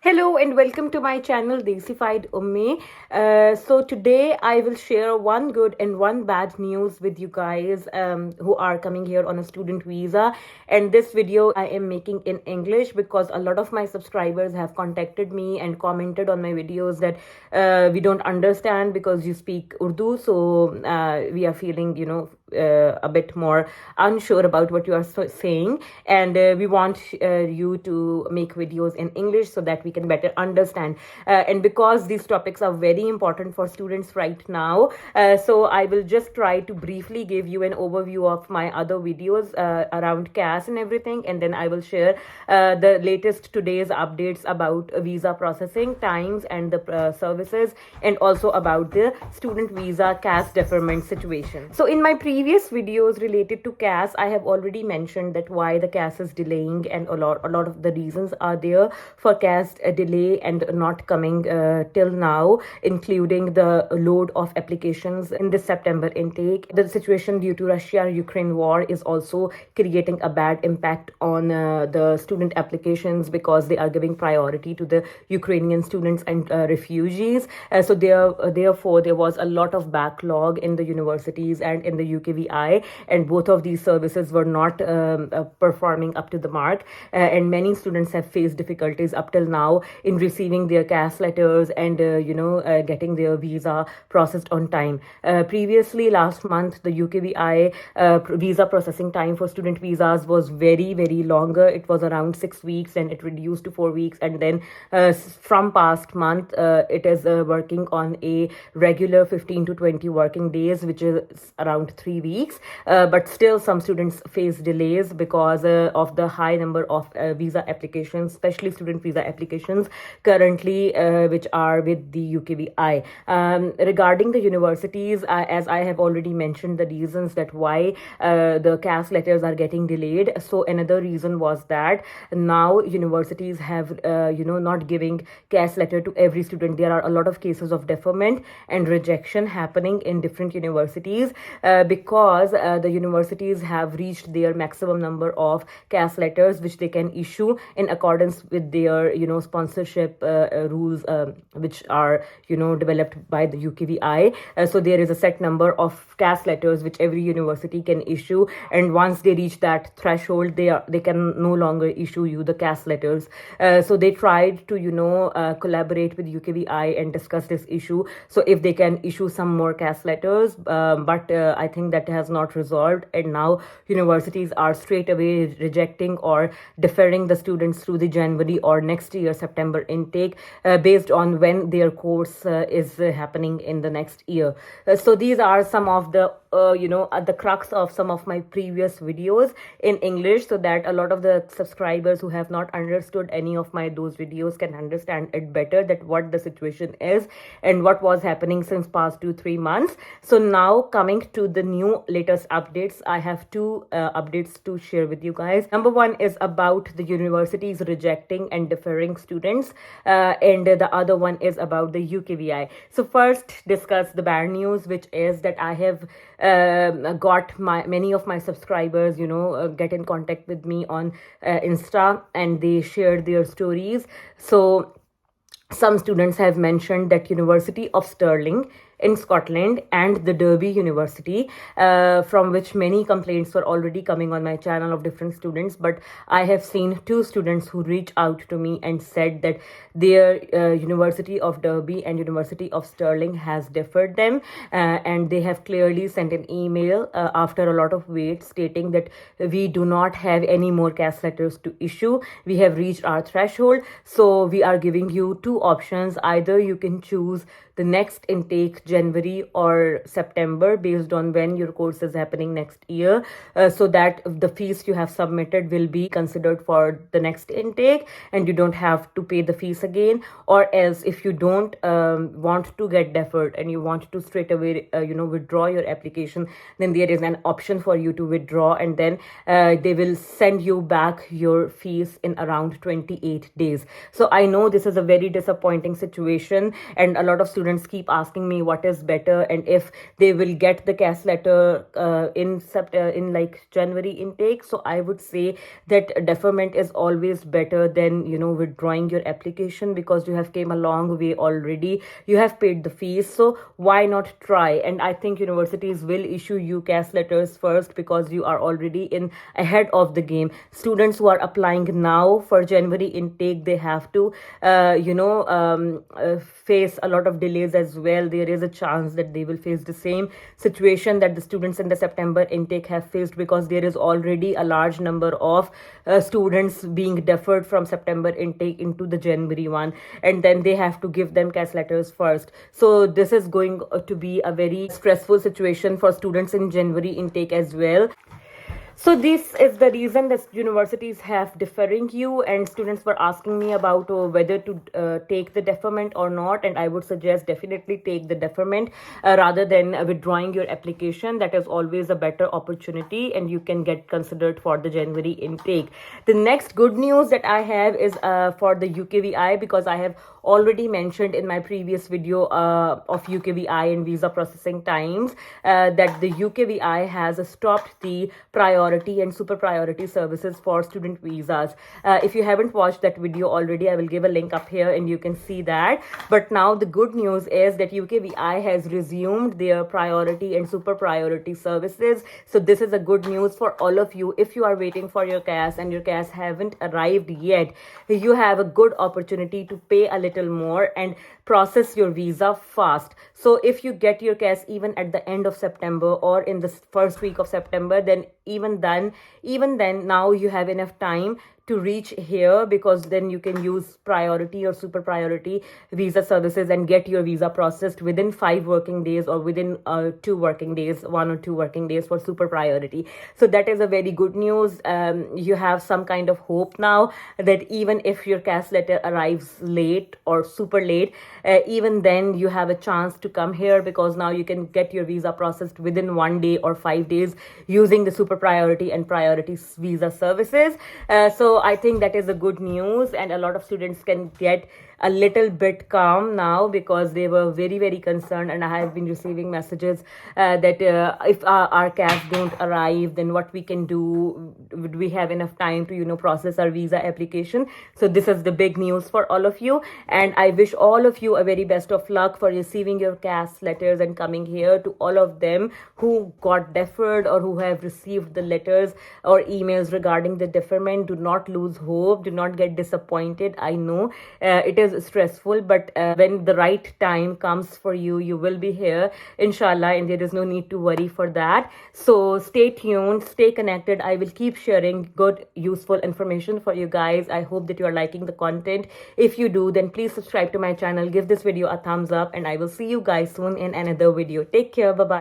Hello and welcome to my channel Desified Ummi. So today I will share one good and one bad news with you guys who are coming here on a student visa. And this video I am making in English because a lot of my subscribers have contacted me and commented on my videos that we don't understand because you speak Urdu. So we are feeling, a bit more unsure about what you are saying, and we want you to make videos in English so that we can better understand, and because these topics are very important for students right now, so I will just try to briefly give you an overview of my other videos around CAS and everything, and then I will share the latest today's updates about visa processing times and the services, and also about the student visa CAS deferment situation. So in my previous videos related to CAS, I have already mentioned that why the CAS is delaying, and a lot of the reasons are there for CAS delay and not coming till now, including the load of applications in this September intake. The situation due to Russia-Ukraine war is also creating a bad impact on the student applications because they are giving priority to the Ukrainian students and refugees. So therefore, there was a lot of backlog in the universities and in the ukvi, and both of these services were not performing up to the mark, and many students have faced difficulties up till now in receiving their CAS letters and getting their visa processed on time. Previously, last month, the ukvi visa processing time for student visas was very longer. It was around 6 weeks, and it reduced to 4 weeks, and then from past month it is working on a regular 15 to 20 working days, which is around 3 weeks, but still some students face delays because of the high number of visa applications, especially student visa applications currently which are with the ukvi. Regarding the universities, as I have already mentioned the reasons that why the CAS letters are getting delayed. So another reason was that now universities have not giving CAS letter to every student. There are a lot of cases of deferment and rejection happening in different universities because the universities have reached their maximum number of CAS letters which they can issue in accordance with their sponsorship rules which are developed by the ukvi. So there is a set number of CAS letters which every university can issue, and once they reach that threshold, they can no longer issue you the CAS letters. So they tried to collaborate with ukvi and discuss this issue, so if they can issue some more CAS letters, but I think that has not resolved, and now universities are straight away rejecting or deferring the students through the January or next year September intake based on when their course is happening in the next year. So these are some of the at the crux of some of my previous videos in English, so that a lot of the subscribers who have not understood any of my those videos can understand it better, that what the situation is and what was happening since past 2-3 months. So now coming to the new latest updates, I have two updates to share with you guys. Number one is about the universities rejecting and deferring students, and the other one is about the ukvi. So first discuss the bad news, which is that I have got many of my subscribers get in contact with me on Insta, and they shared their stories. So some students have mentioned that University of Stirling in Scotland and the Derby University, from which many complaints were already coming on my channel of different students, but I have seen two students who reached out to me and said that their University of Derby and University of Stirling has deferred them, and they have clearly sent an email after a lot of wait stating that we do not have any more CAS letters to issue. We have reached our threshold, so we are giving you two options. Either you can choose the next intake January or September based on when your course is happening next year, so that the fees you have submitted will be considered for the next intake and you don't have to pay the fees again. Or else, if you don't want to get deferred and you want to straight away withdraw your application, then there is an option for you to withdraw, and then they will send you back your fees in around 28 days. So I know this is a very disappointing situation, and a lot of students keep asking me what what is better, and if they will get the CAS letter in like January intake. So I would say that deferment is always better than, you know, withdrawing your application, because you have came a long way already. You have paid the fees, so why not try? And I think universities will issue you CAS letters first, because you are already in ahead of the game. Students who are applying now for January intake, they have to face a lot of delays as well. There is a chance that they will face the same situation that the students in the September intake have faced, because there is already a large number of students being deferred from September intake into the January one, and then they have to give them CAS letters first. So this is going to be a very stressful situation for students in January intake as well. So this is the reason that universities have deferring you, and students were asking me about whether to take the deferment or not, and I would suggest definitely take the deferment rather than withdrawing your application. That is always a better opportunity, and you can get considered for the January intake. The next good news that I have is for the UKVI, because I have already mentioned in my previous video of UKVI and visa processing times that the UKVI has stopped the priority and super priority services for student visas. If you haven't watched that video already, I will give a link up here and you can see that. But now the good news is that UKVI has resumed their priority and super priority services. So this is a good news for all of you. If you are waiting for your CAS and your CAS haven't arrived yet, you have a good opportunity to pay a little more and process your visa fast. So if you get your CAS even at the end of September or in the first week of September, then even then now you have enough time to reach here, because then you can use priority or super priority visa services and get your visa processed within 5 working days or within 2 working days, 1 or 2 working days for super priority. So that is a very good news. You have some kind of hope now that even if your CAS letter arrives late or super late, even then you have a chance to come here, because now you can get your visa processed within 1 day or 5 days using the super priority and priority visa services. So I think that is a good news, and a lot of students can get a little bit calm now, because they were very, very concerned, and I have been receiving messages that if our CAS don't arrive, then what we can do, would we have enough time to process our visa application. So this is the big news for all of you, and I wish all of you a very best of luck for receiving your CAS letters and coming here. To all of them who got deferred or who have received the letters or emails regarding the deferment, do not lose hope, do not get disappointed. I know it is stressful, but when the right time comes for you, you will be here, inshallah, and there is no need to worry for that. So stay tuned, stay connected. I will keep sharing good, useful information for you guys. I hope that you are liking the content. If you do, then please subscribe to my channel, give this video a thumbs up, and I will see you guys soon in another video. Take care. Bye bye.